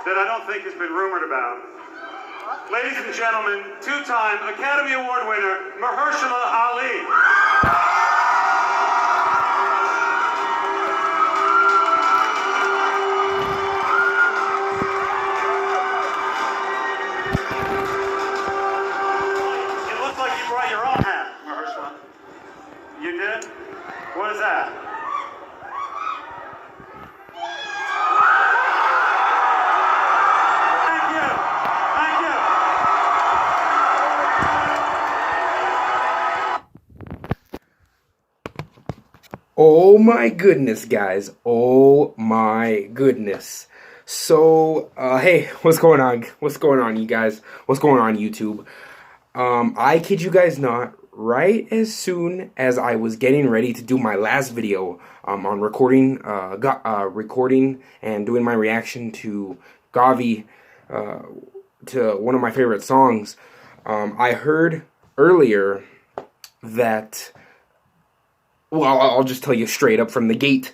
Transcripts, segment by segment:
that I don't think has been rumored about. Ladies and gentlemen, two-time Academy Award winner, Mahershala Ali. You did? What is that? Thank you. Thank you. Oh my goodness, guys. Oh my goodness. So, hey, what's going on? What's going on, you guys? What's going on, YouTube? I kid you guys not, right as soon as I was getting ready to do my last video on recording and doing my reaction to Gavi, to one of my favorite songs, I heard earlier that, well, I'll just tell you straight up from the gate.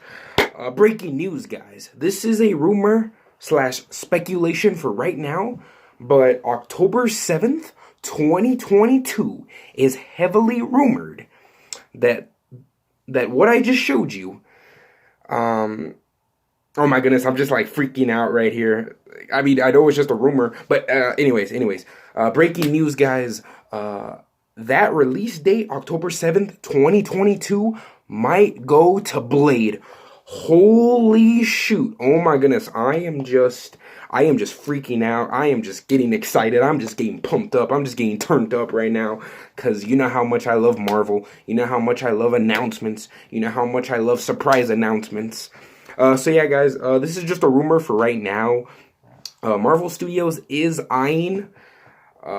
Breaking news, guys. This is a rumor / speculation for right now, but October 7th, 2022 is heavily rumored that what I just showed you, oh my goodness, I'm just like freaking out right here. I mean, I know it's just a rumor, but anyways, breaking news, guys. That release date, October 7th, 2022, might go to Blade. Holy shoot. Oh my goodness, I am just freaking out. I am just getting excited. I'm just getting pumped up. I'm just getting turned up right now. Because you know how much I love Marvel. You know how much I love announcements. You know how much I love surprise announcements. So yeah, guys, this is just a rumor for right now. Marvel Studios is eyeing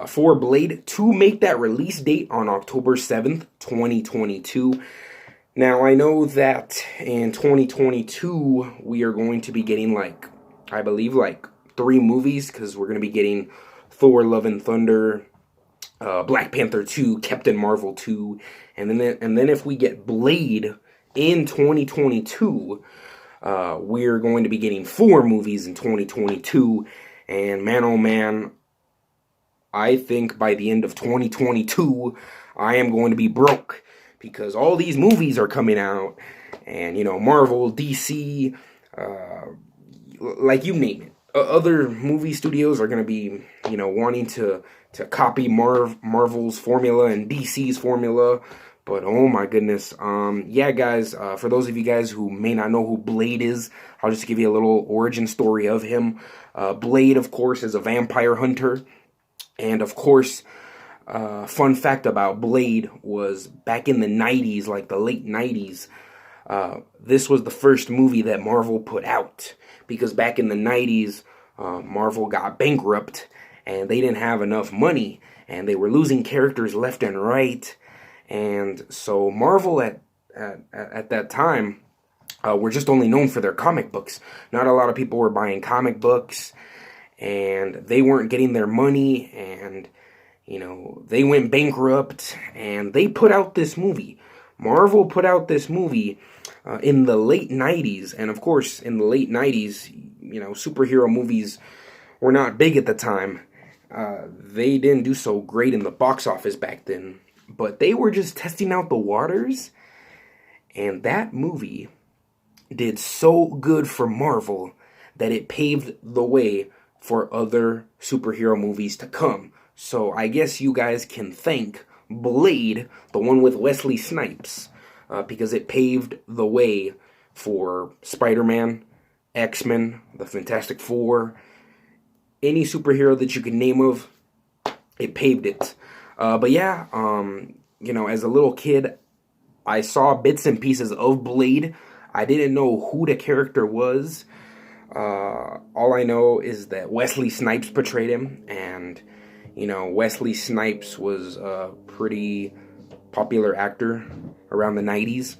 for Blade to make that release date on October 7th, 2022. Now, I know that in 2022, we are going to be getting, like, I believe, like, 3 movies, because we're going to be getting Thor, Love and Thunder, Black Panther 2, Captain Marvel 2, and then if we get Blade in 2022, we're going to be getting 4 movies in 2022, and man, oh man, I think by the end of 2022, I am going to be broke. Because all these movies are coming out, and, you know, Marvel, DC, like you name it. Other movie studios are going to be, you know, wanting to copy Marvel's formula and DC's formula. But, oh my goodness. Yeah, guys, for those of you guys who may not know who Blade is, I'll just give you a little origin story of him. Blade, of course, is a vampire hunter. And, of course, fun fact about Blade was back in the 90s, like the late 90s, this was the first movie that Marvel put out. Because back in the 90s, Marvel got bankrupt and they didn't have enough money and they were losing characters left and right. And so Marvel at that time were just only known for their comic books. Not a lot of people were buying comic books and they weren't getting their money, and you know, they went bankrupt, and they put out this movie. Marvel put out this movie in the late 90s, and of course, in the late 90s, you know, superhero movies were not big at the time. They didn't do so great in the box office back then, but they were just testing out the waters, and that movie did so good for Marvel that it paved the way for other superhero movies to come. So I guess you guys can thank Blade, the one with Wesley Snipes, because it paved the way for Spider-Man, X-Men, the Fantastic Four, any superhero that you can name of, it paved it. But yeah, you know, as a little kid, I saw bits and pieces of Blade. I didn't know who the character was. All I know is that Wesley Snipes portrayed him, and you know, Wesley Snipes was a pretty popular actor around the 90s.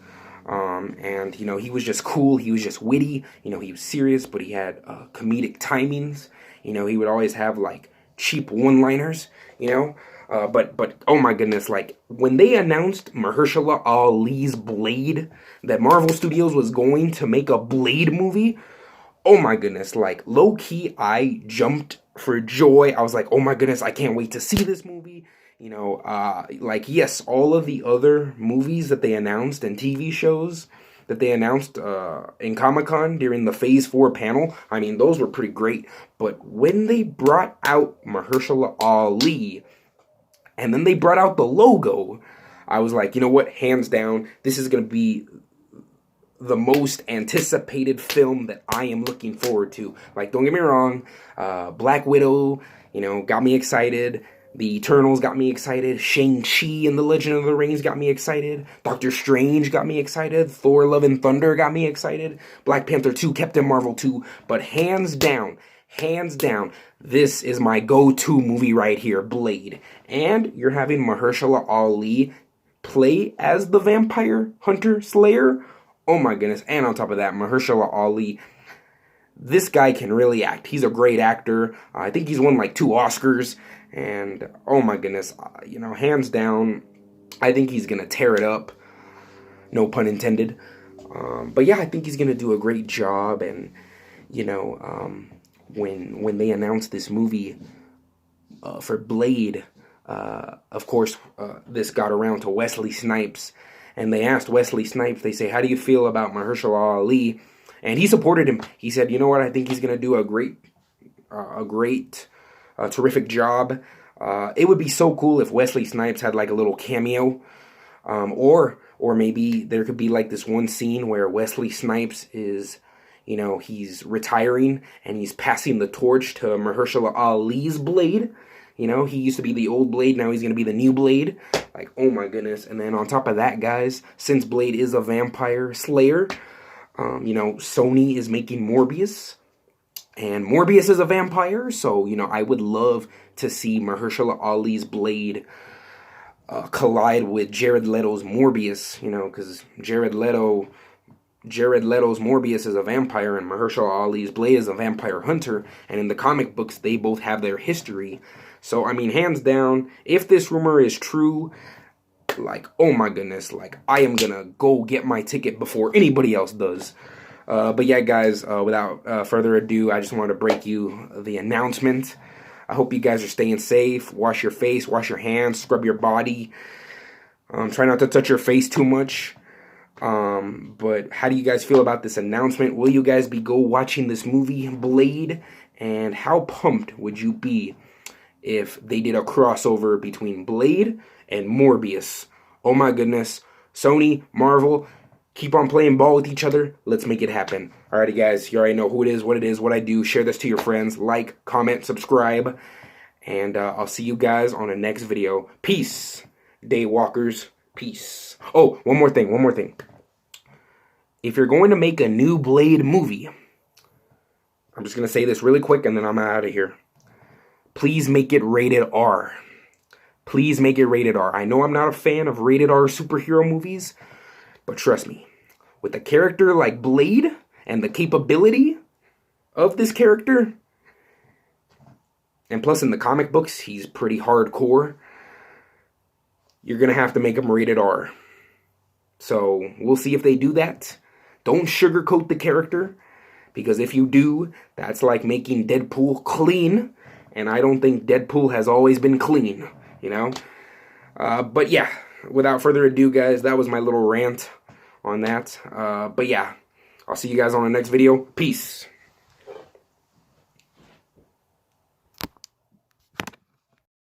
And, you know, he was just cool. He was just witty. You know, he was serious, but he had comedic timings. You know, he would always have, like, cheap one-liners, you know. But oh my goodness, like, when they announced Mahershala Ali's Blade, that Marvel Studios was going to make a Blade movie, oh my goodness, like low-key, I jumped for joy. I was like, oh my goodness, I can't wait to see this movie. You know, like, yes, all of the other movies that they announced and TV shows that they announced in Comic-Con during the Phase 4 panel, I mean, those were pretty great. But when they brought out Mahershala Ali, and then they brought out the logo, I was like, you know what, hands down, this is going to be the most anticipated film that I am looking forward to. Like, don't get me wrong, Black Widow, you know, got me excited. The Eternals got me excited. Shang-Chi and the Legend of the Rings got me excited. Doctor Strange got me excited. Thor Love and Thunder got me excited. Black Panther 2, Captain Marvel 2. But hands down, this is my go-to movie right here, Blade. And you're having Mahershala Ali play as the vampire hunter slayer. Oh my goodness. And on top of that, Mahershala Ali, this guy can really act. He's a great actor. I think he's won like 2 Oscars. And oh my goodness, you know, hands down, I think he's going to tear it up. No pun intended. But yeah, I think he's going to do a great job. And, you know, when they announced this movie for Blade, of course, this got around to Wesley Snipes. And they asked Wesley Snipes, they say, how do you feel about Mahershala Ali? And he supported him. He said, you know what, I think he's going to do a terrific job. It would be so cool if Wesley Snipes had like a little cameo. Or maybe there could be like this one scene where Wesley Snipes is, you know, he's retiring and he's passing the torch to Mahershala Ali's Blade. You know, he used to be the old Blade, now he's going to be the new Blade. Like, oh my goodness. And then on top of that, guys, since Blade is a vampire slayer, you know, Sony is making Morbius. And Morbius is a vampire, so, you know, I would love to see Mahershala Ali's Blade collide with Jared Leto's Morbius, you know, because Jared Leto's Morbius is a vampire and Mahershala Ali's Blade is a vampire hunter, and in the comic books, they both have their history. So, I mean, hands down, if this rumor is true, like, oh my goodness, like, I am gonna go get my ticket before anybody else does. But yeah, guys, without further ado, I just wanted to break you the announcement. I hope you guys are staying safe. Wash your face, wash your hands, scrub your body. Try not to touch your face too much. But how do you guys feel about this announcement? Will you guys be go watching this movie, Blade? And how pumped would you be if they did a crossover between Blade and Morbius? Oh my goodness. Sony, Marvel, keep on playing ball with each other. Let's make it happen. Alrighty, guys. You already know who it is, what I do. Share this to your friends. Like, comment, subscribe. And I'll see you guys on the next video. Peace. Daywalkers. Peace. Oh, one more thing. If you're going to make a new Blade movie, I'm just going to say this really quick and then I'm out of here. Please make it rated R. Please make it rated R. I know I'm not a fan of rated R superhero movies, but trust me, with a character like Blade and the capability of this character, and plus in the comic books, he's pretty hardcore, you're going to have to make him rated R. So we'll see if they do that. Don't sugarcoat the character, because if you do, that's like making Deadpool clean, and I don't think Deadpool has always been clean, you know? But yeah, without further ado, guys, that was my little rant on that. But yeah, I'll see you guys on the next video. Peace.